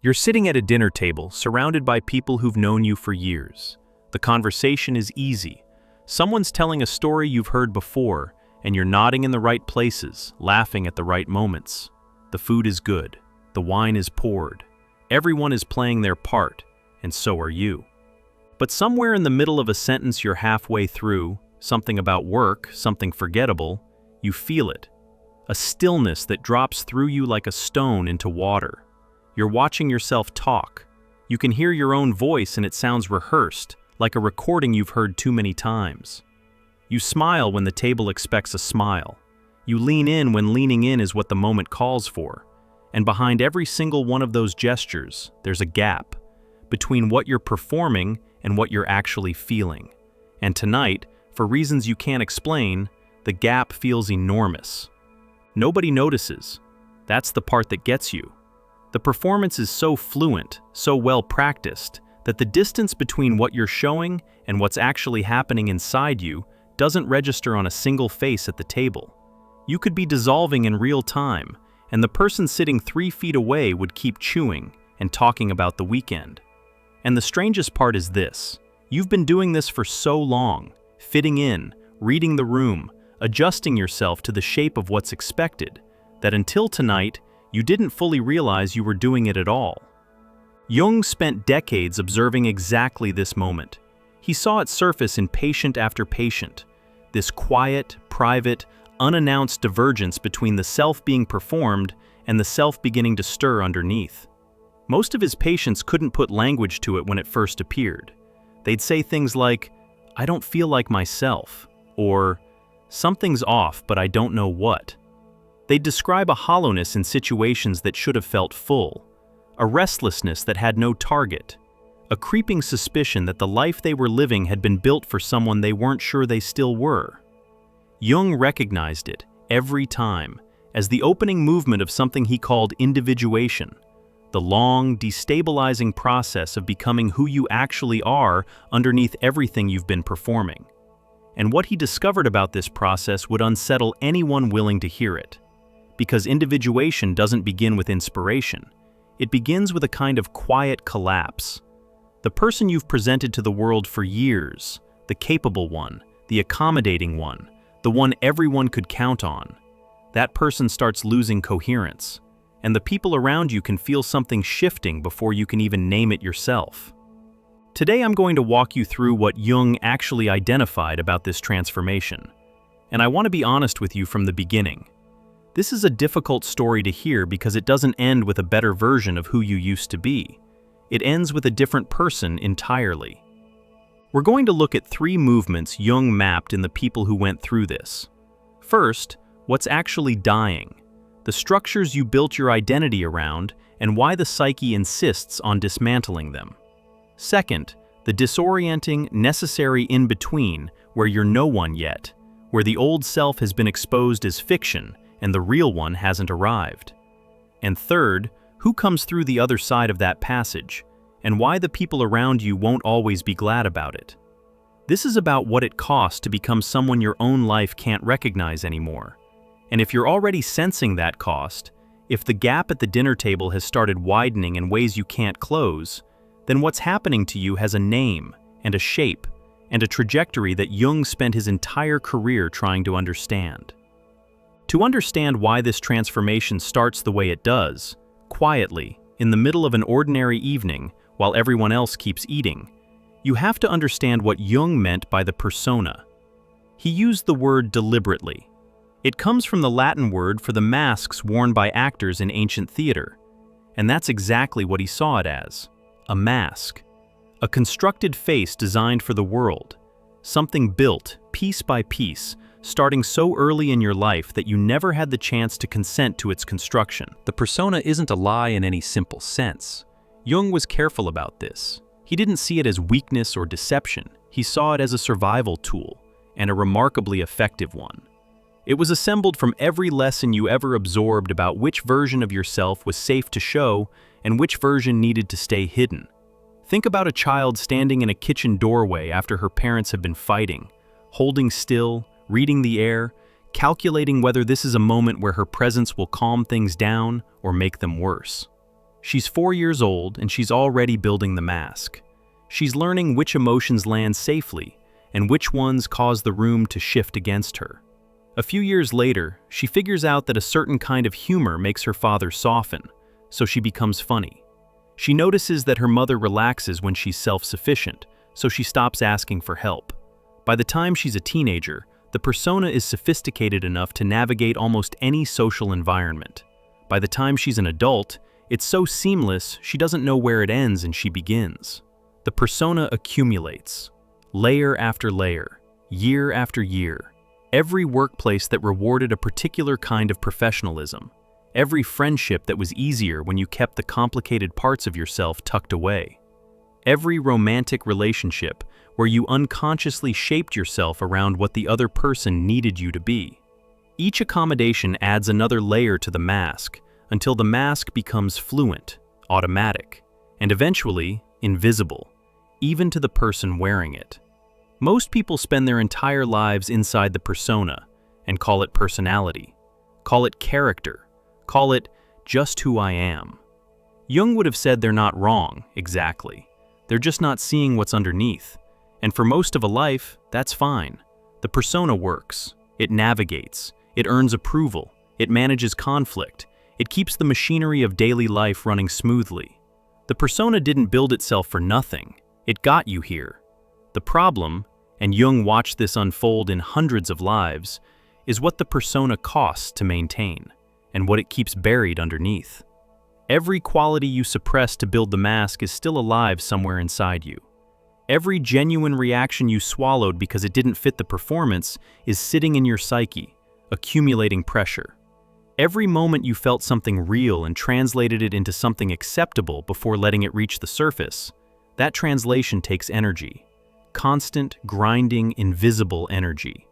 You're sitting at a dinner table, surrounded by people who've known you for years. The conversation is easy. Someone's telling a story you've heard before, and you're nodding in the right places, laughing at the right moments. The food is good. The wine is poured. Everyone is playing their part, and so are you. But somewhere in the middle of a sentence you're halfway through, something about work, something forgettable, you feel it. A stillness that drops through you like a stone into water. You're watching yourself talk. You can hear your own voice and it sounds rehearsed, like a recording you've heard too many times. You smile when the table expects a smile. You lean in when leaning in is what the moment calls for. And behind every single one of those gestures, there's a gap between what you're performing and what you're actually feeling. And tonight, for reasons you can't explain, the gap feels enormous. Nobody notices. That's the part that gets you. The performance is so fluent, so well practiced, that the distance between what you're showing and what's actually happening inside you doesn't register on a single face at the table. You could be dissolving in real time, and the person sitting 3 feet away would keep chewing and talking about the weekend. And the strangest part is this: you've been doing this for so long, fitting in, reading the room, adjusting yourself to the shape of what's expected, that until tonight, you didn't fully realize you were doing it at all. Jung spent decades observing exactly this moment. He saw it surface in patient after patient, this quiet, private, unannounced divergence between the self being performed and the self beginning to stir underneath. Most of his patients couldn't put language to it when it first appeared. They'd say things like, "I don't feel like myself," or "Something's off, but I don't know what." They'd describe a hollowness in situations that should have felt full, a restlessness that had no target, a creeping suspicion that the life they were living had been built for someone they weren't sure they still were. Jung recognized it, every time, as the opening movement of something he called individuation, the long, destabilizing process of becoming who you actually are underneath everything you've been performing. And what he discovered about this process would unsettle anyone willing to hear it. Because individuation doesn't begin with inspiration. It begins with a kind of quiet collapse. The person you've presented to the world for years, the capable one, the accommodating one, the one everyone could count on, that person starts losing coherence, and the people around you can feel something shifting before you can even name it yourself. Today I'm going to walk you through what Jung actually identified about this transformation. And I want to be honest with you from the beginning. This is a difficult story to hear because it doesn't end with a better version of who you used to be. It ends with a different person entirely. We're going to look at 3 movements Jung mapped in the people who went through this. First, what's actually dying, the structures you built your identity around, and why the psyche insists on dismantling them. Second, the disorienting, necessary in-between, where you're no one yet, where the old self has been exposed as fiction, and the real one hasn't arrived. And third, who comes through the other side of that passage, and why the people around you won't always be glad about it. This is about what it costs to become someone your own life can't recognize anymore. And if you're already sensing that cost, if the gap at the dinner table has started widening in ways you can't close, then what's happening to you has a name, and a shape, and a trajectory that Jung spent his entire career trying to understand. To understand why this transformation starts the way it does, quietly, in the middle of an ordinary evening, while everyone else keeps eating, you have to understand what Jung meant by the persona. He used the word deliberately. It comes from the Latin word for the masks worn by actors in ancient theater, and that's exactly what he saw it as, a mask. A constructed face designed for the world, something built, piece by piece, starting so early in your life that you never had the chance to consent to its construction. The persona isn't a lie in any simple sense. Jung was careful about this. He didn't see it as weakness or deception. He saw it as a survival tool, and a remarkably effective one. It was assembled from every lesson you ever absorbed about which version of yourself was safe to show and which version needed to stay hidden. Think about a child standing in a kitchen doorway after her parents have been fighting, holding still, reading the air, calculating whether this is a moment where her presence will calm things down or make them worse. She's 4 years old and she's already building the mask. She's learning which emotions land safely and which ones cause the room to shift against her. A few years later, she figures out that a certain kind of humor makes her father soften, so she becomes funny. She notices that her mother relaxes when she's self-sufficient, so she stops asking for help. By the time she's a teenager, the persona is sophisticated enough to navigate almost any social environment. By the time she's an adult, it's so seamless she doesn't know where it ends and she begins. The persona accumulates, layer after layer, year after year. Every workplace that rewarded a particular kind of professionalism, every friendship that was easier when you kept the complicated parts of yourself tucked away, every romantic relationship where you unconsciously shaped yourself around what the other person needed you to be. Each accommodation adds another layer to the mask until the mask becomes fluent, automatic, and eventually invisible, even to the person wearing it. Most people spend their entire lives inside the persona and call it personality, call it character, call it just who I am. Jung would have said they're not wrong, exactly. They're just not seeing what's underneath. And for most of a life, that's fine. The persona works. It navigates. It earns approval. It manages conflict. It keeps the machinery of daily life running smoothly. The persona didn't build itself for nothing. It got you here. The problem, and Jung watched this unfold in hundreds of lives, is what the persona costs to maintain, and what it keeps buried underneath. Every quality you suppress to build the mask is still alive somewhere inside you. Every genuine reaction you swallowed because it didn't fit the performance is sitting in your psyche, accumulating pressure. Every moment you felt something real and translated it into something acceptable before letting it reach the surface, that translation takes energy. Constant, grinding, invisible energy.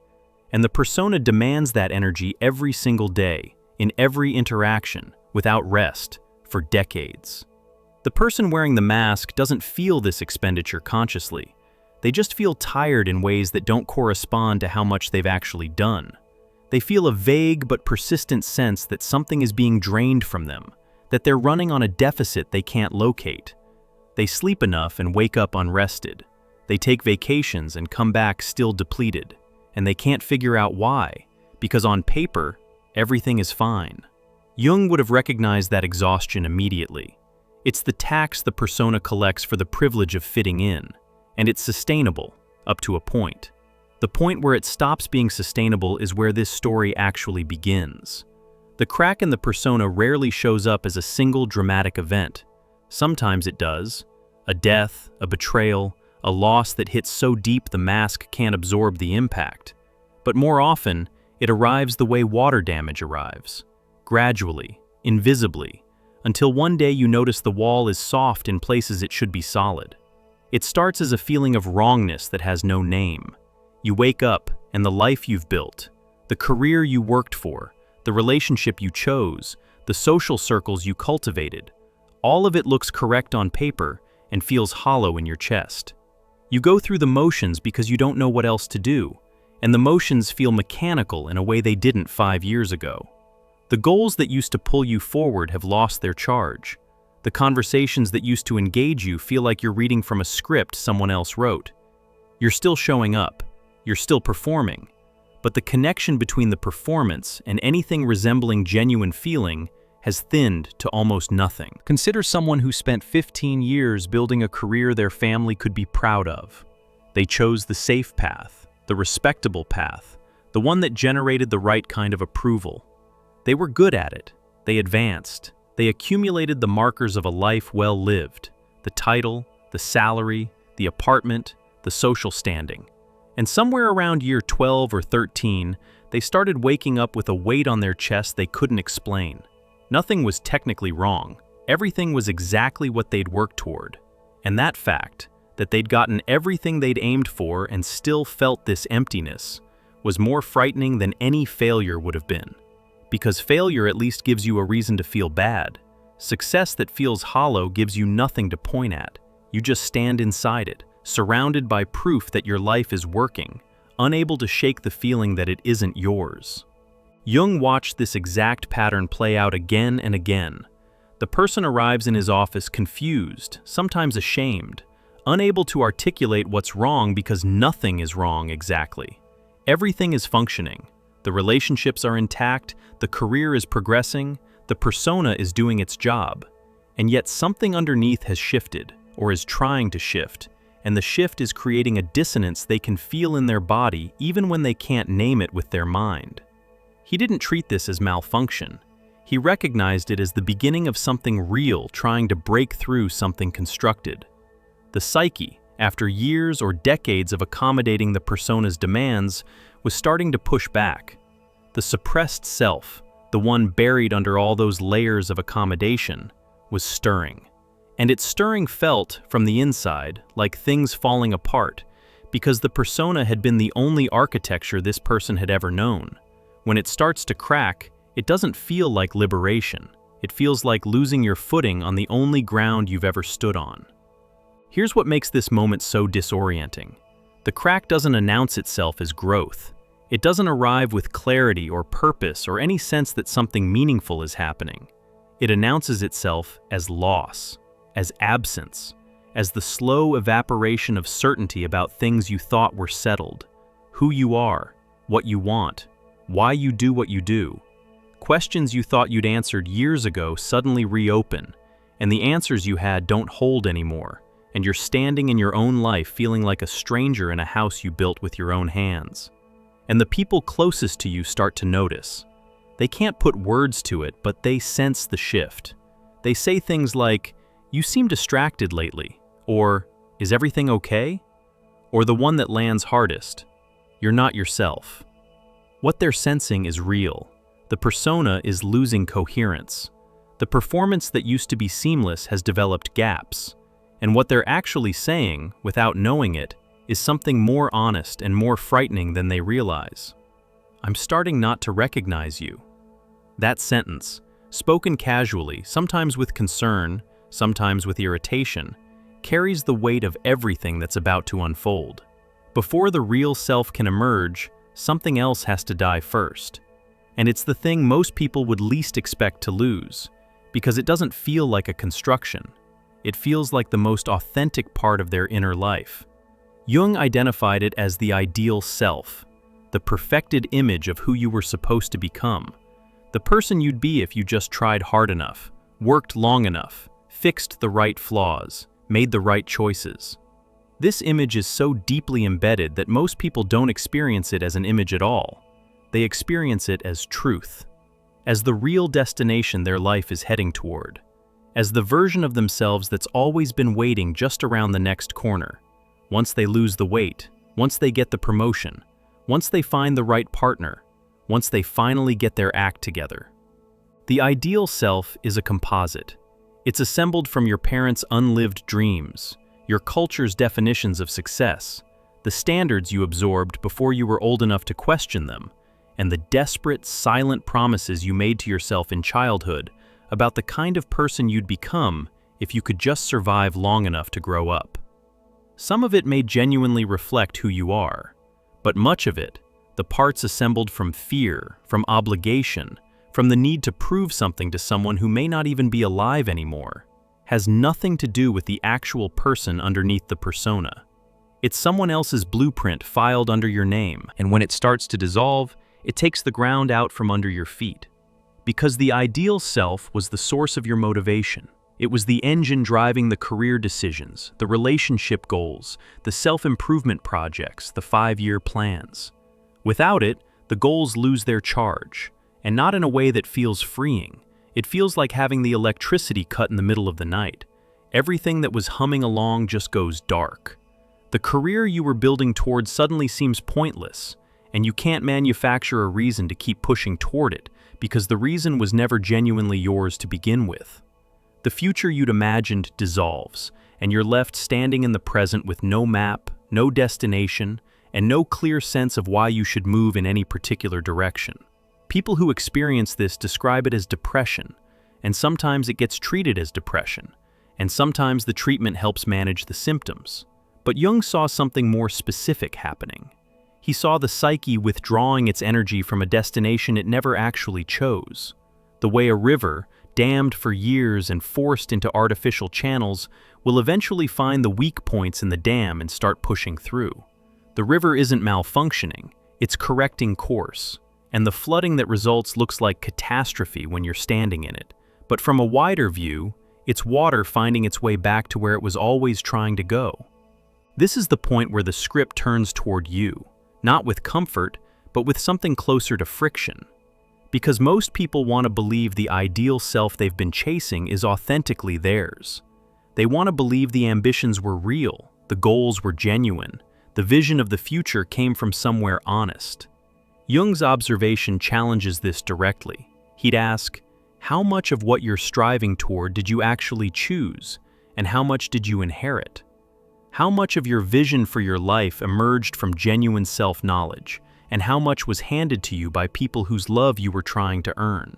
And the persona demands that energy every single day, in every interaction, without rest, for decades. The person wearing the mask doesn't feel this expenditure consciously. They just feel tired in ways that don't correspond to how much they've actually done. They feel a vague but persistent sense that something is being drained from them, that they're running on a deficit they can't locate. They sleep enough and wake up unrested. They take vacations and come back still depleted, and they can't figure out why, because on paper, everything is fine. Jung would have recognized that exhaustion immediately. It's the tax the persona collects for the privilege of fitting in, and it's sustainable, up to a point. The point where it stops being sustainable is where this story actually begins. The crack in the persona rarely shows up as a single dramatic event. Sometimes it does. A death, a betrayal, a loss that hits so deep the mask can't absorb the impact. But more often, it arrives the way water damage arrives. Gradually, invisibly, until one day you notice the wall is soft in places it should be solid. It starts as a feeling of wrongness that has no name. You wake up, and the life you've built, the career you worked for, the relationship you chose, the social circles you cultivated, all of it looks correct on paper and feels hollow in your chest. You go through the motions because you don't know what else to do, and the motions feel mechanical in a way they didn't 5 years ago. The goals that used to pull you forward have lost their charge. The conversations that used to engage you feel like you're reading from a script someone else wrote. You're still showing up, you're still performing, but the connection between the performance and anything resembling genuine feeling has thinned to almost nothing. Consider someone who spent 15 years building a career their family could be proud of. They chose the safe path, the respectable path, the one that generated the right kind of approval. They were good at it. They advanced. They accumulated the markers of a life well lived, the title, the salary, the apartment, the social standing. And somewhere around year 12 or 13, they started waking up with a weight on their chest they couldn't explain. Nothing was technically wrong. Everything was exactly what they'd worked toward. And that fact, that they'd gotten everything they'd aimed for and still felt this emptiness, was more frightening than any failure would have been. Because failure at least gives you a reason to feel bad. Success that feels hollow gives you nothing to point at. You just stand inside it, surrounded by proof that your life is working, unable to shake the feeling that it isn't yours. Jung watched this exact pattern play out again and again. The The person arrives in his office confused, sometimes ashamed, unable to articulate what's wrong because nothing is wrong exactly. Everything is functioning. The relationships are intact, the career is progressing, the persona is doing its job. And yet something underneath has shifted, or is trying to shift, and the shift is creating a dissonance they can feel in their body even when they can't name it with their mind. He didn't treat this as malfunction. He recognized it as the beginning of something real trying to break through something constructed. The psyche, after years or decades of accommodating the persona's demands, was starting to push back. The suppressed self, the one buried under all those layers of accommodation, was stirring. And its stirring felt, from the inside, like things falling apart, because the persona had been the only architecture this person had ever known. When it starts to crack, it doesn't feel like liberation. It feels like losing your footing on the only ground you've ever stood on. Here's what makes this moment so disorienting. The crack doesn't announce itself as growth. It doesn't arrive with clarity or purpose or any sense that something meaningful is happening. It announces itself as loss, as absence, as the slow evaporation of certainty about things you thought were settled, who you are, what you want, why you do what you do. Questions you thought you'd answered years ago suddenly reopen, and the answers you had don't hold anymore, and you're standing in your own life feeling like a stranger in a house you built with your own hands. And the people closest to you start to notice. They can't put words to it, but they sense the shift. They say things like, "You seem distracted lately," or "Is everything okay?" Or the one that lands hardest, "You're not yourself." What they're sensing is real. The persona is losing coherence. The performance that used to be seamless has developed gaps. And what they're actually saying, without knowing it, is something more honest and more frightening than they realize. "I'm starting not to recognize you." That sentence, spoken casually, sometimes with concern, sometimes with irritation, carries the weight of everything that's about to unfold. Before the real self can emerge, something else has to die first. And it's the thing most people would least expect to lose, because it doesn't feel like a construction. It feels like the most authentic part of their inner life. Jung identified it as the ideal self, the perfected image of who you were supposed to become, the person you'd be if you just tried hard enough, worked long enough, fixed the right flaws, made the right choices. This image is so deeply embedded that most people don't experience it as an image at all. They experience it as truth, as the real destination their life is heading toward, as the version of themselves that's always been waiting just around the next corner. Once they lose the weight, once they get the promotion, once they find the right partner, once they finally get their act together. The ideal self is a composite. It's assembled from your parents' unlived dreams, your culture's definitions of success, the standards you absorbed before you were old enough to question them, and the desperate, silent promises you made to yourself in childhood about the kind of person you'd become if you could just survive long enough to grow up. Some of it may genuinely reflect who you are, but much of it, the parts assembled from fear, from obligation, from the need to prove something to someone who may not even be alive anymore, has nothing to do with the actual person underneath the persona. It's someone else's blueprint filed under your name, and when it starts to dissolve, it takes the ground out from under your feet. Because the ideal self was the source of your motivation. It was the engine driving the career decisions, the relationship goals, the self-improvement projects, the 5-year plans. Without it, the goals lose their charge, and not in a way that feels freeing. It feels like having the electricity cut in the middle of the night. Everything that was humming along just goes dark. The career you were building toward suddenly seems pointless, and you can't manufacture a reason to keep pushing toward it because the reason was never genuinely yours to begin with. The future you'd imagined dissolves, and you're left standing in the present with no map, no destination, and no clear sense of why you should move in any particular direction. People who experience this describe it as depression, and sometimes it gets treated as depression, and sometimes the treatment helps manage the symptoms. But Jung saw something more specific happening. He saw the psyche withdrawing its energy from a destination it never actually chose. The way a river, dammed for years and forced into artificial channels, will eventually find the weak points in the dam and start pushing through. The river isn't malfunctioning, it's correcting course, and the flooding that results looks like catastrophe when you're standing in it. But from a wider view, it's water finding its way back to where it was always trying to go. This is the point where the script turns toward you, not with comfort, but with something closer to friction. Because most people want to believe the ideal self they've been chasing is authentically theirs. They want to believe the ambitions were real, the goals were genuine, the vision of the future came from somewhere honest. Jung's observation challenges this directly. He'd ask, how much of what you're striving toward did you actually choose, and how much did you inherit? How much of your vision for your life emerged from genuine self-knowledge, and how much was handed to you by people whose love you were trying to earn?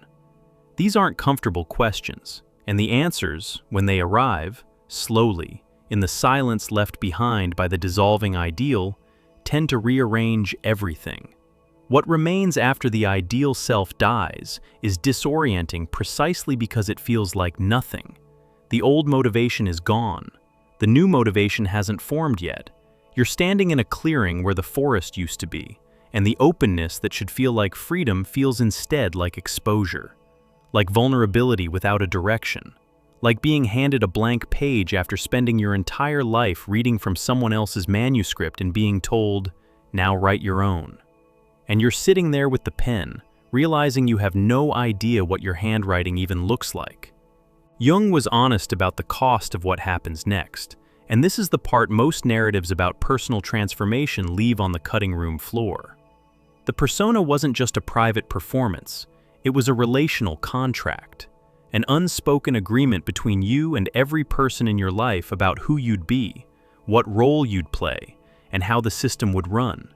These aren't comfortable questions, and the answers, when they arrive, slowly, in the silence left behind by the dissolving ideal, tend to rearrange everything. What remains after the ideal self dies is disorienting precisely because it feels like nothing. The old motivation is gone. The new motivation hasn't formed yet. You're standing in a clearing where the forest used to be, and the openness that should feel like freedom feels instead like exposure, like vulnerability without a direction, like being handed a blank page after spending your entire life reading from someone else's manuscript and being told, now write your own. And you're sitting there with the pen, realizing you have no idea what your handwriting even looks like. Jung was honest about the cost of what happens next, and this is the part most narratives about personal transformation leave on the cutting room floor. The persona wasn't just a private performance, it was a relational contract, an unspoken agreement between you and every person in your life about who you'd be, what role you'd play, and how the system would run.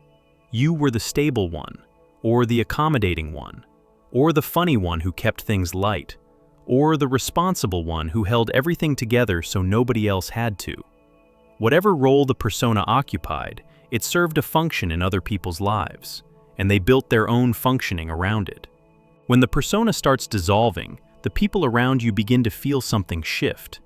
You were the stable one, or the accommodating one, or the funny one who kept things light, or the responsible one who held everything together so nobody else had to. Whatever role the persona occupied, it served a function in other people's lives, and they built their own functioning around it. When the persona starts dissolving, the people around you begin to feel something shift.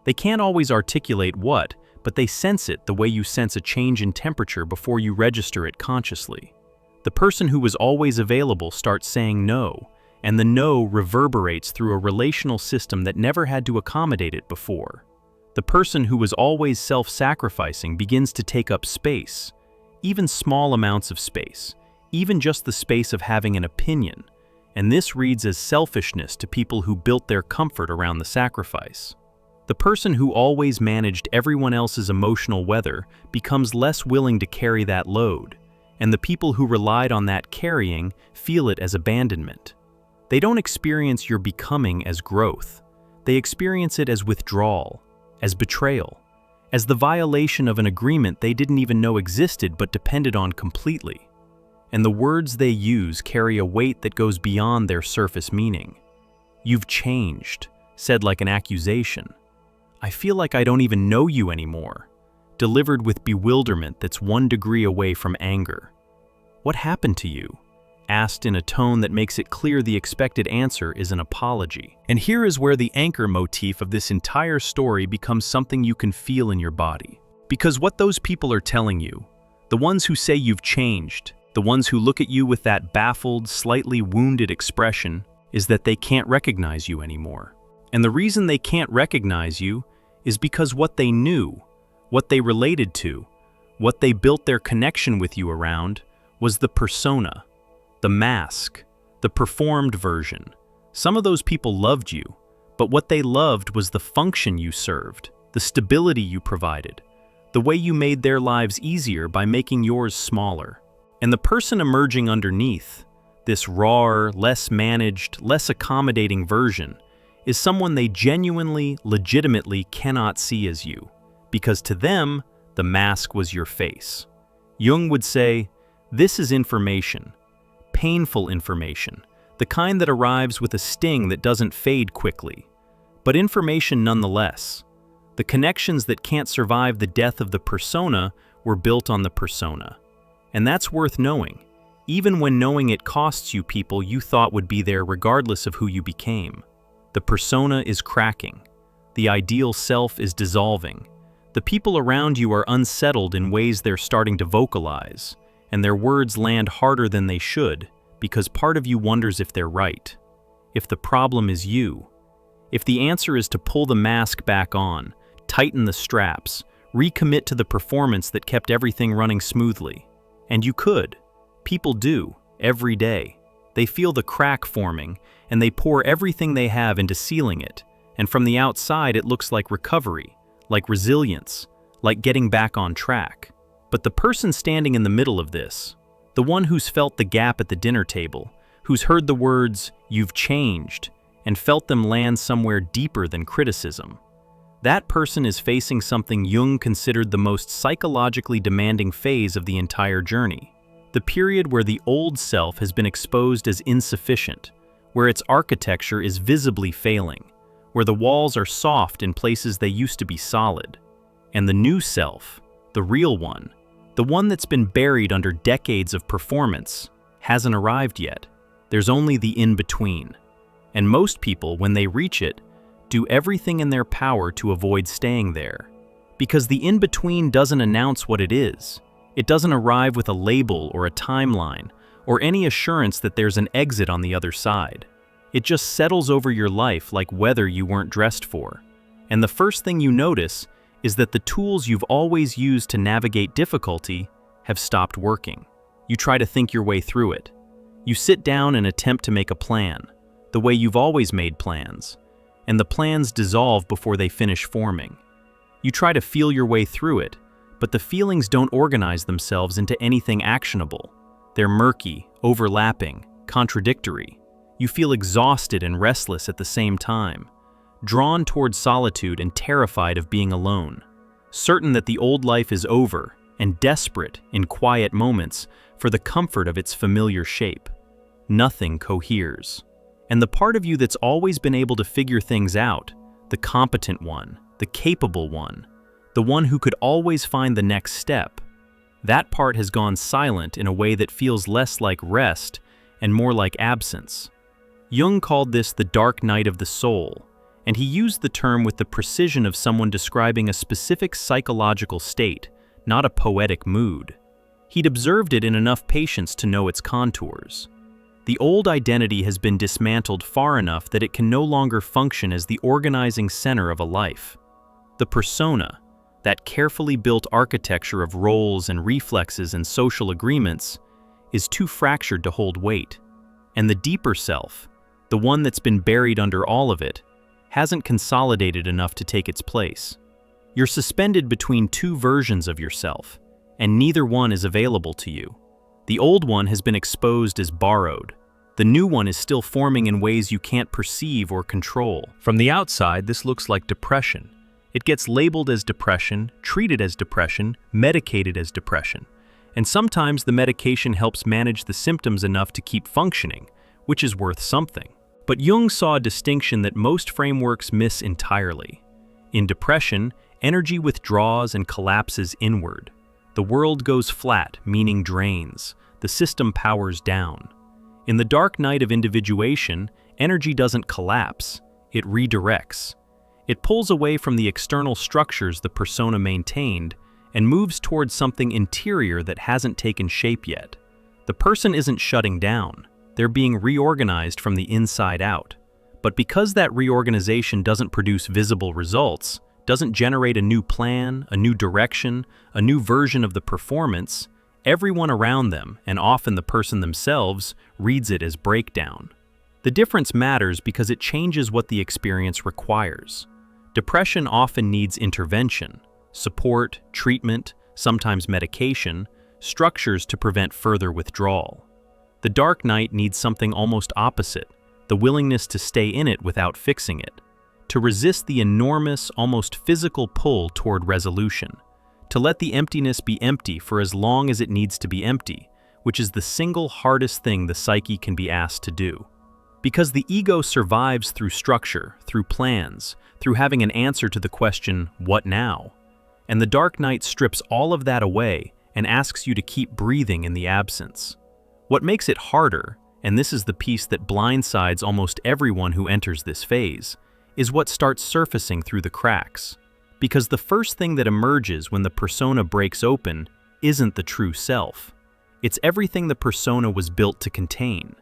They can't always articulate what, but they sense it the way you sense a change in temperature before you register it consciously. The person who was always available starts saying no, and the no reverberates through a relational system that never had to accommodate it before. The person who was always self-sacrificing begins to take up space, even small amounts of space, even just the space of having an opinion, and this reads as selfishness to people who built their comfort around the sacrifice. The person who always managed everyone else's emotional weather becomes less willing to carry that load, and the people who relied on that carrying feel it as abandonment. They don't experience your becoming as growth. They experience it as withdrawal, as betrayal, as the violation of an agreement they didn't even know existed but depended on completely. And the words they use carry a weight that goes beyond their surface meaning. You've changed, said like an accusation. I feel like I don't even know you anymore, delivered with bewilderment that's 1 degree away from anger. What happened to you? Asked in a tone that makes it clear the expected answer is an apology. And here is where the anchor motif of this entire story becomes something you can feel in your body. Because what those people are telling you, the ones who say you've changed, the ones who look at you with that baffled, slightly wounded expression, is that they can't recognize you anymore. And the reason they can't recognize you is because what they knew, what they related to, what they built their connection with you around, was the persona, the mask, the performed version. Some of those people loved you, but what they loved was the function you served, the stability you provided, the way you made their lives easier by making yours smaller. And the person emerging underneath, this raw, less managed, less accommodating version, is someone they genuinely, legitimately cannot see as you, because to them, the mask was your face. Jung would say, this is information, painful information, the kind that arrives with a sting that doesn't fade quickly, but information nonetheless. The connections that can't survive the death of the persona were built on the persona. And that's worth knowing, even when knowing it costs you people you thought would be there regardless of who you became. The persona is cracking. The ideal self is dissolving. The people around you are unsettled in ways they're starting to vocalize, and their words land harder than they should because part of you wonders if they're right, if the problem is you, if the answer is to pull the mask back on, tighten the straps, recommit to the performance that kept everything running smoothly. And you could. People do, every day. They feel the crack forming, and they pour everything they have into sealing it, and from the outside it looks like recovery, like resilience, like getting back on track. But the person standing in the middle of this, the one who's felt the gap at the dinner table, who's heard the words, "You've changed," and felt them land somewhere deeper than criticism, that person is facing something Jung considered the most psychologically demanding phase of the entire journey. The period where the old self has been exposed as insufficient, where its architecture is visibly failing, where the walls are soft in places they used to be solid. And the new self, the real one, the one that's been buried under decades of performance, hasn't arrived yet. There's only the in-between. And most people, when they reach it, do everything in their power to avoid staying there. Because the in-between doesn't announce what it is. It doesn't arrive with a label or a timeline, or any assurance that there's an exit on the other side. It just settles over your life like weather you weren't dressed for. And the first thing you notice is that the tools you've always used to navigate difficulty have stopped working. You try to think your way through it. You sit down and attempt to make a plan, the way you've always made plans, and the plans dissolve before they finish forming. You try to feel your way through it, but the feelings don't organize themselves into anything actionable. They're murky, overlapping, contradictory. You feel exhausted and restless at the same time, drawn toward solitude and terrified of being alone, certain that the old life is over and desperate in quiet moments for the comfort of its familiar shape. Nothing coheres. And the part of you that's always been able to figure things out, the competent one, the capable one, the one who could always find the next step, that part has gone silent in a way that feels less like rest and more like absence. Jung called this the dark night of the soul, and he used the term with the precision of someone describing a specific psychological state, not a poetic mood. He'd observed it in enough patience to know its contours. The old identity has been dismantled far enough that it can no longer function as the organizing center of a life. The persona, that carefully built architecture of roles and reflexes and social agreements, is too fractured to hold weight. And the deeper self, the one that's been buried under all of it, hasn't consolidated enough to take its place. You're suspended between two versions of yourself, and neither one is available to you. The old one has been exposed as borrowed. The new one is still forming in ways you can't perceive or control. From the outside, this looks like depression. It gets labeled as depression, treated as depression, medicated as depression. And sometimes the medication helps manage the symptoms enough to keep functioning, which is worth something. But Jung saw a distinction that most frameworks miss entirely. In depression, energy withdraws and collapses inward. The world goes flat, meaning drains. The system powers down. In the dark night of individuation, energy doesn't collapse, it redirects. It pulls away from the external structures the persona maintained and moves towards something interior that hasn't taken shape yet. The person isn't shutting down. They're being reorganized from the inside out. But because that reorganization doesn't produce visible results, doesn't generate a new plan, a new direction, a new version of the performance, everyone around them, and often the person themselves, reads it as breakdown. The difference matters because it changes what the experience requires. Depression often needs intervention, support, treatment, sometimes medication, structures to prevent further withdrawal. The dark night needs something almost opposite, the willingness to stay in it without fixing it, to resist the enormous, almost physical pull toward resolution, to let the emptiness be empty for as long as it needs to be empty, which is the single hardest thing the psyche can be asked to do. Because the ego survives through structure, through plans, through having an answer to the question, what now? And the dark night strips all of that away and asks you to keep breathing in the absence. What makes it harder, and this is the piece that blindsides almost everyone who enters this phase, is what starts surfacing through the cracks. Because the first thing that emerges when the persona breaks open isn't the true self. It's everything the persona was built to contain.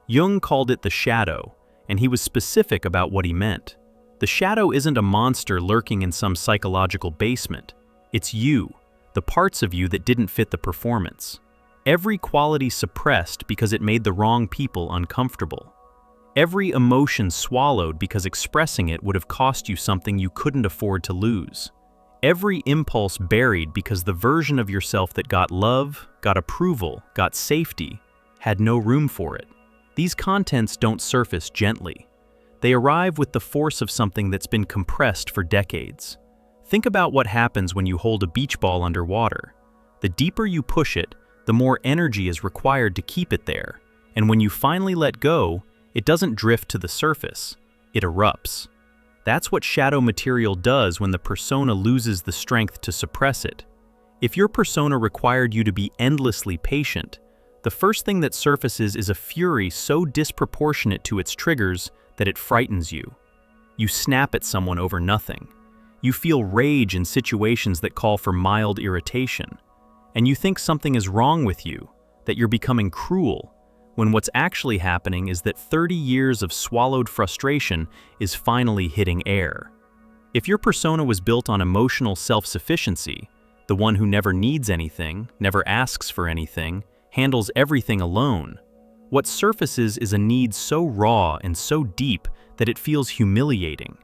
Jung called it the shadow, and he was specific about what he meant. The shadow isn't a monster lurking in some psychological basement. It's you, the parts of you that didn't fit the performance. Every quality suppressed because it made the wrong people uncomfortable. Every emotion swallowed because expressing it would have cost you something you couldn't afford to lose. Every impulse buried because the version of yourself that got love, got approval, got safety, had no room for it. These contents don't surface gently. They arrive with the force of something that's been compressed for decades. Think about what happens when you hold a beach ball underwater. The deeper you push it, the more energy is required to keep it there, and when you finally let go, it doesn't drift to the surface, it erupts. That's what shadow material does when the persona loses the strength to suppress it. If your persona required you to be endlessly patient, the first thing that surfaces is a fury so disproportionate to its triggers that it frightens you. You snap at someone over nothing. You feel rage in situations that call for mild irritation. And you think something is wrong with you, that you're becoming cruel, when what's actually happening is that 30 years of swallowed frustration is finally hitting air. If your persona was built on emotional self-sufficiency, the one who never needs anything, never asks for anything, handles everything alone, what surfaces is a need so raw and so deep that it feels humiliating.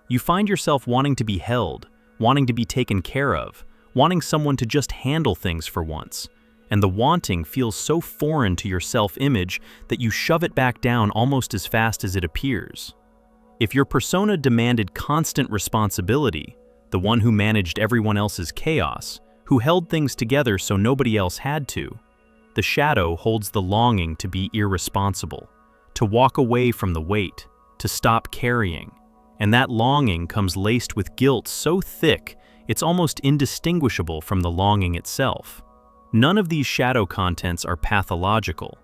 You find yourself wanting to be held, wanting to be taken care of, wanting someone to just handle things for once, and the wanting feels so foreign to your self-image that you shove it back down almost as fast as it appears. If your persona demanded constant responsibility, the one who managed everyone else's chaos, who held things together so nobody else had to, the shadow holds the longing to be irresponsible, to walk away from the weight, to stop carrying, and that longing comes laced with guilt so thick it's almost indistinguishable from the longing itself. None of these shadow contents are pathological.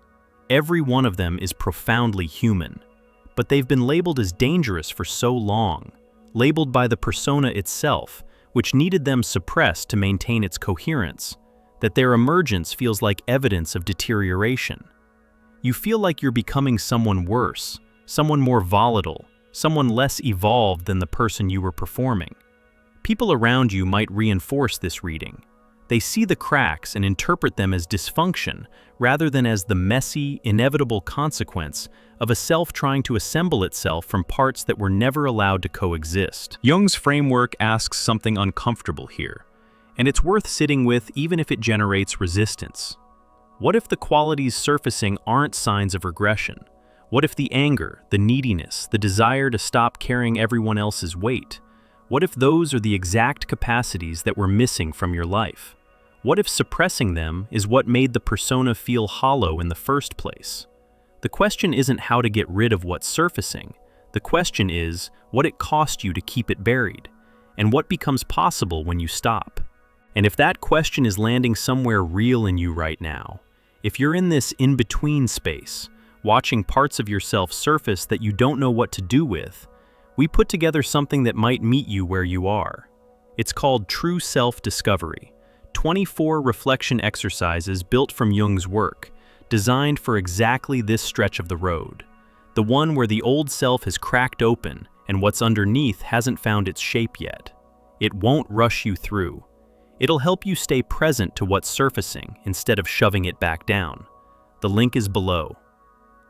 Every one of them is profoundly human, but they've been labeled as dangerous for so long, labeled by the persona itself, which needed them suppressed to maintain its coherence, that their emergence feels like evidence of deterioration. You feel like you're becoming someone worse, someone more volatile, someone less evolved than the person you were performing. People around you might reinforce this reading. They see the cracks and interpret them as dysfunction rather than as the messy, inevitable consequence of a self trying to assemble itself from parts that were never allowed to coexist. Jung's framework asks something uncomfortable here, and it's worth sitting with even if it generates resistance. What if the qualities surfacing aren't signs of regression? What if the anger, the neediness, the desire to stop carrying everyone else's weight? What if those are the exact capacities that were missing from your life? What if suppressing them is what made the persona feel hollow in the first place? The question isn't how to get rid of what's surfacing. The question is what it cost you to keep it buried, and what becomes possible when you stop. And if that question is landing somewhere real in you right now, if you're in this in-between space, watching parts of yourself surface that you don't know what to do with, we put together something that might meet you where you are. It's called True Self-Discovery, 24 reflection exercises built from Jung's work, designed for exactly this stretch of the road, the one where the old self has cracked open and what's underneath hasn't found its shape yet. It won't rush you through. It'll help you stay present to what's surfacing instead of shoving it back down. The link is below.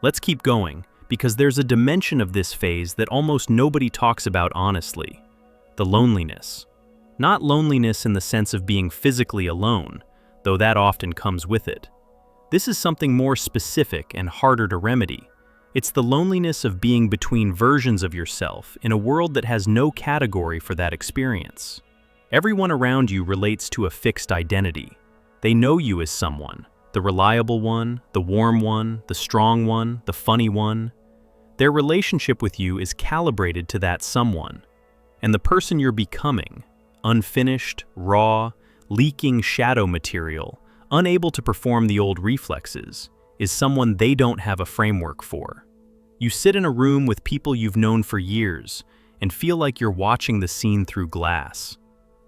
Let's keep going, because there's a dimension of this phase that almost nobody talks about honestly: the loneliness. Not loneliness in the sense of being physically alone, though that often comes with it. This is something more specific and harder to remedy. It's the loneliness of being between versions of yourself in a world that has no category for that experience. Everyone around you relates to a fixed identity. They know you as someone, the reliable one, the warm one, the strong one, the funny one. Their relationship with you is calibrated to that someone. And the person you're becoming, unfinished, raw, leaking shadow material, unable to perform the old reflexes, is someone they don't have a framework for. You sit in a room with people you've known for years and feel like you're watching the scene through glass.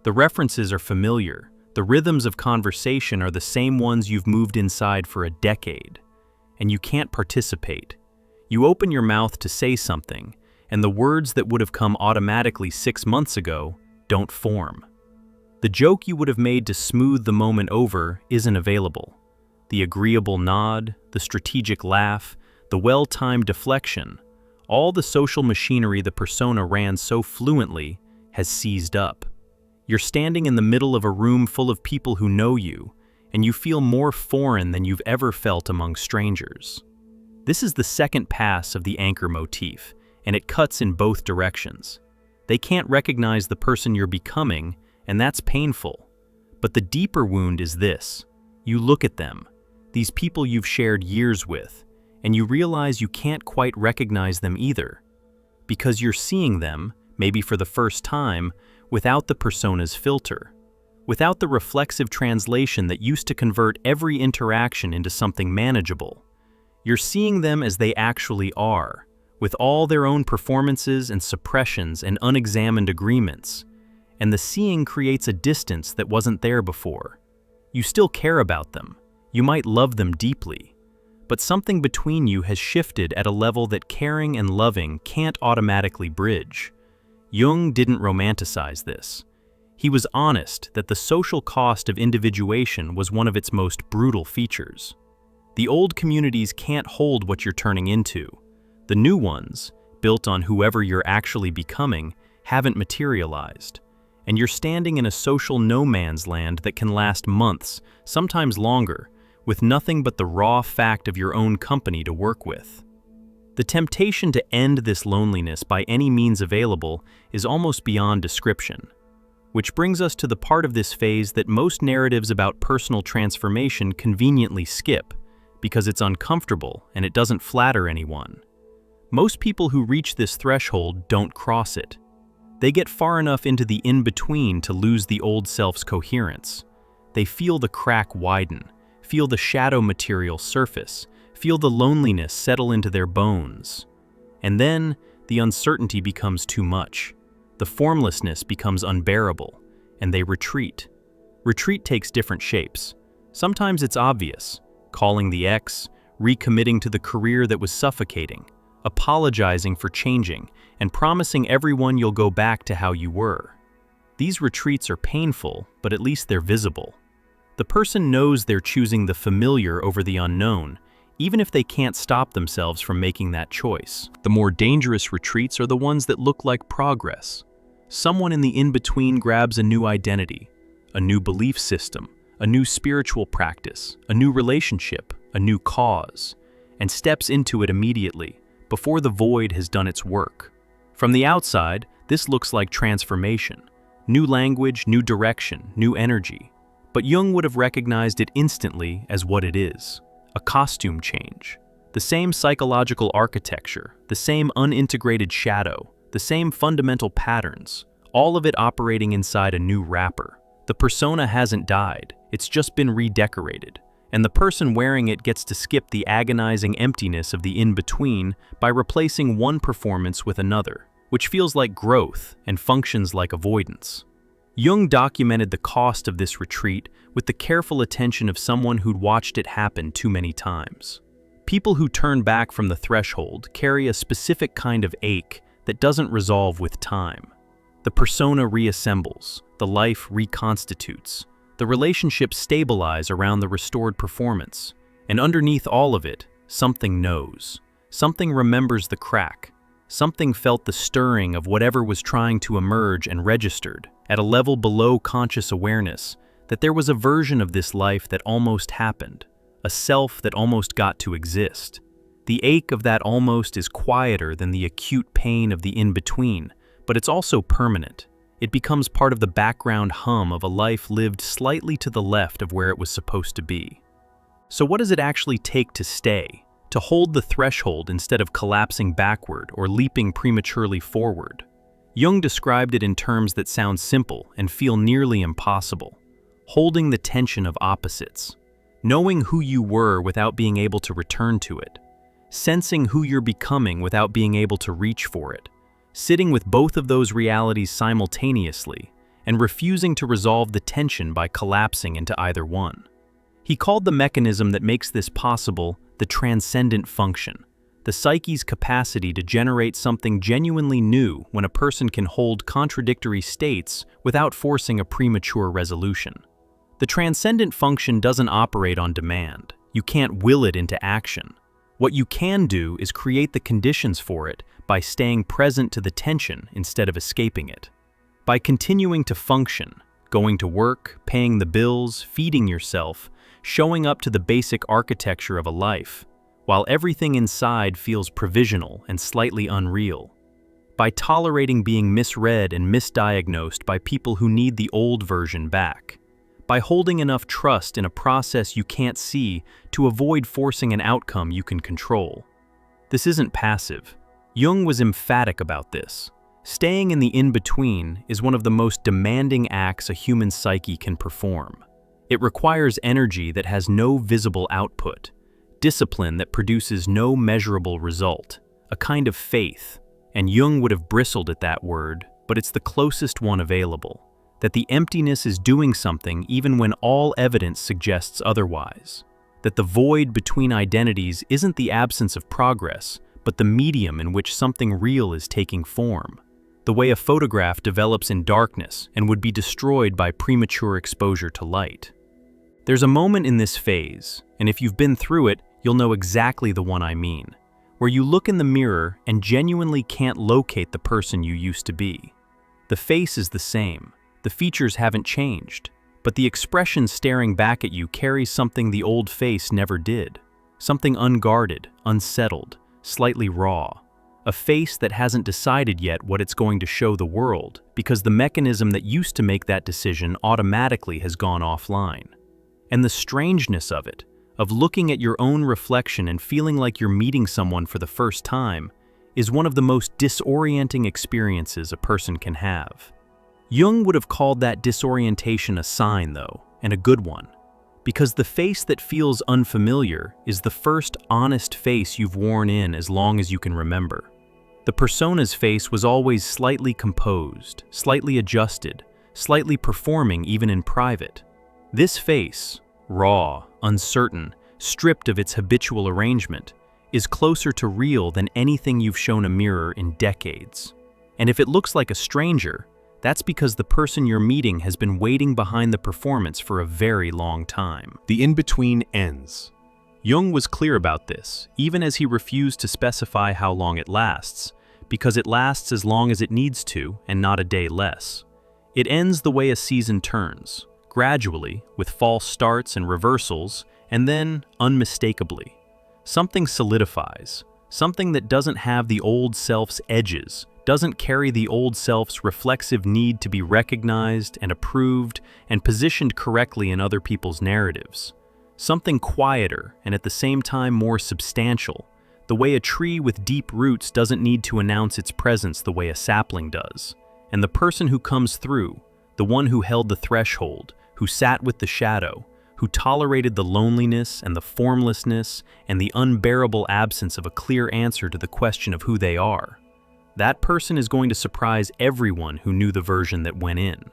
The references are familiar. The rhythms of conversation are the same ones you've moved inside for a decade. And you can't participate. You open your mouth to say something, and the words that would have come automatically 6 months ago don't form. The joke you would have made to smooth the moment over isn't available. The agreeable nod, the strategic laugh, the well-timed deflection, all the social machinery the persona ran so fluently has seized up. You're standing in the middle of a room full of people who know you, and you feel more foreign than you've ever felt among strangers. This is the second pass of the anchor motif, and it cuts in both directions. They can't recognize the person you're becoming, and that's painful. But the deeper wound is this. You look at them, these people you've shared years with, and you realize you can't quite recognize them either. Because you're seeing them, maybe for the first time, without the persona's filter, without the reflexive translation that used to convert every interaction into something manageable. You're seeing them as they actually are, with all their own performances and suppressions and unexamined agreements. And the seeing creates a distance that wasn't there before. You still care about them. You might love them deeply. But something between you has shifted at a level that caring and loving can't automatically bridge. Jung didn't romanticize this. He was honest that the social cost of individuation was one of its most brutal features. The old communities can't hold what you're turning into. The new ones, built on whoever you're actually becoming, haven't materialized. And you're standing in a social no man's land that can last months, sometimes longer, with nothing but the raw fact of your own company to work with. The temptation to end this loneliness by any means available is almost beyond description. Which brings us to the part of this phase that most narratives about personal transformation conveniently skip, because it's uncomfortable and it doesn't flatter anyone. Most people who reach this threshold don't cross it. They get far enough into the in-between to lose the old self's coherence. They feel the crack widen, feel the shadow material surface, feel the loneliness settle into their bones. And then, the uncertainty becomes too much. The formlessness becomes unbearable, and they retreat. Retreat takes different shapes. Sometimes it's obvious, calling the ex, recommitting to the career that was suffocating, apologizing for changing, and promising everyone you'll go back to how you were. These retreats are painful, but at least they're visible. The person knows they're choosing the familiar over the unknown, even if they can't stop themselves from making that choice. The more dangerous retreats are the ones that look like progress. Someone in the in-between grabs a new identity, a new belief system, a new spiritual practice, a new relationship, a new cause, and steps into it immediately, before the void has done its work. From the outside, this looks like transformation. New language, new direction, new energy. But Jung would have recognized it instantly as what it is. A costume change. The same psychological architecture, the same unintegrated shadow, the same fundamental patterns, all of it operating inside a new wrapper. The persona hasn't died, it's just been redecorated, and the person wearing it gets to skip the agonizing emptiness of the in-between by replacing one performance with another, which feels like growth and functions like avoidance. Jung documented the cost of this retreat with the careful attention of someone who'd watched it happen too many times. People who turn back from the threshold carry a specific kind of ache that doesn't resolve with time. The persona reassembles, the life reconstitutes, the relationships stabilize around the restored performance, and underneath all of it, something knows. Something remembers the crack. Something felt the stirring of whatever was trying to emerge and registered, at a level below conscious awareness, that there was a version of this life that almost happened, a self that almost got to exist. The ache of that almost is quieter than the acute pain of the in-between, but it's also permanent. It becomes part of the background hum of a life lived slightly to the left of where it was supposed to be. So what does it actually take to stay? To hold the threshold instead of collapsing backward or leaping prematurely forward? Jung described it in terms that sound simple and feel nearly impossible. Holding the tension of opposites. knowing who you were without being able to return to it, sensing who you're becoming without being able to reach for it, sitting with both of those realities simultaneously, and refusing to resolve the tension by collapsing into either one. He called the mechanism that makes this possible the transcendent function, the psyche's capacity to generate something genuinely new when a person can hold contradictory states without forcing a premature resolution. The transcendent function doesn't operate on demand. You can't will it into action. What you can do is create the conditions for it by staying present to the tension instead of escaping it. By continuing to function, going to work, paying the bills, feeding yourself, showing up to the basic architecture of a life, while everything inside feels provisional and slightly unreal. By tolerating being misread and misdiagnosed by people who need the old version back. By holding enough trust in a process you can't see to avoid forcing an outcome you can control. This isn't passive. Jung was emphatic about this. Staying in the in-between is one of the most demanding acts a human psyche can perform. It requires energy that has no visible output, discipline that produces no measurable result, a kind of faith, and Jung would have bristled at that word, but it's the closest one available, that the emptiness is doing something even when all evidence suggests otherwise, that the void between identities isn't the absence of progress, but the medium in which something real is taking form, the way a photograph develops in darkness and would be destroyed by premature exposure to light. There's a moment in this phase, and if you've been through it, you'll know exactly the one I mean, where you look in the mirror and genuinely can't locate the person you used to be. The face is the same, the features haven't changed, but the expression staring back at you carries something the old face never did, something unguarded, unsettled, slightly raw, a face that hasn't decided yet what it's going to show the world because the mechanism that used to make that decision automatically has gone offline. And the strangeness of it, of looking at your own reflection and feeling like you're meeting someone for the first time, is one of the most disorienting experiences a person can have. Jung would have called that disorientation a sign, though, and a good one, because the face that feels unfamiliar is the first honest face you've worn in as long as you can remember. The persona's face was always slightly composed, slightly adjusted, slightly performing even in private. This face, raw, uncertain, stripped of its habitual arrangement, is closer to real than anything you've shown a mirror in decades. And if it looks like a stranger, that's because the person you're meeting has been waiting behind the performance for a very long time. The in-between ends. Jung was clear about this, even as he refused to specify how long it lasts, because it lasts as long as it needs to and not a day less. It ends the way a season turns, gradually, with false starts and reversals, and then unmistakably. Something solidifies, something that doesn't have the old self's edges, doesn't carry the old self's reflexive need to be recognized and approved and positioned correctly in other people's narratives. Something quieter and at the same time more substantial, the way a tree with deep roots doesn't need to announce its presence the way a sapling does. And the person who comes through, the one who held the threshold, who sat with the shadow, who tolerated the loneliness and the formlessness and the unbearable absence of a clear answer to the question of who they are. That person is going to surprise everyone who knew the version that went in,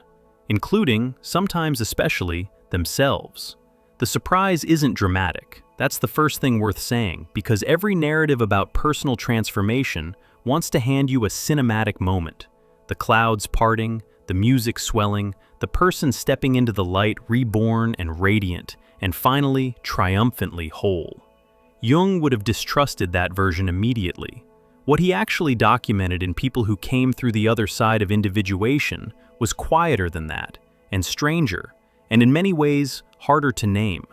including, sometimes especially, themselves. The surprise isn't dramatic. That's the first thing worth saying, because every narrative about personal transformation wants to hand you a cinematic moment. The clouds parting, the music swelling, the person stepping into the light reborn and radiant, and finally, triumphantly whole. Jung would have distrusted that version immediately. What he actually documented in people who came through the other side of individuation was quieter than that, and stranger, and in many ways, harder to name.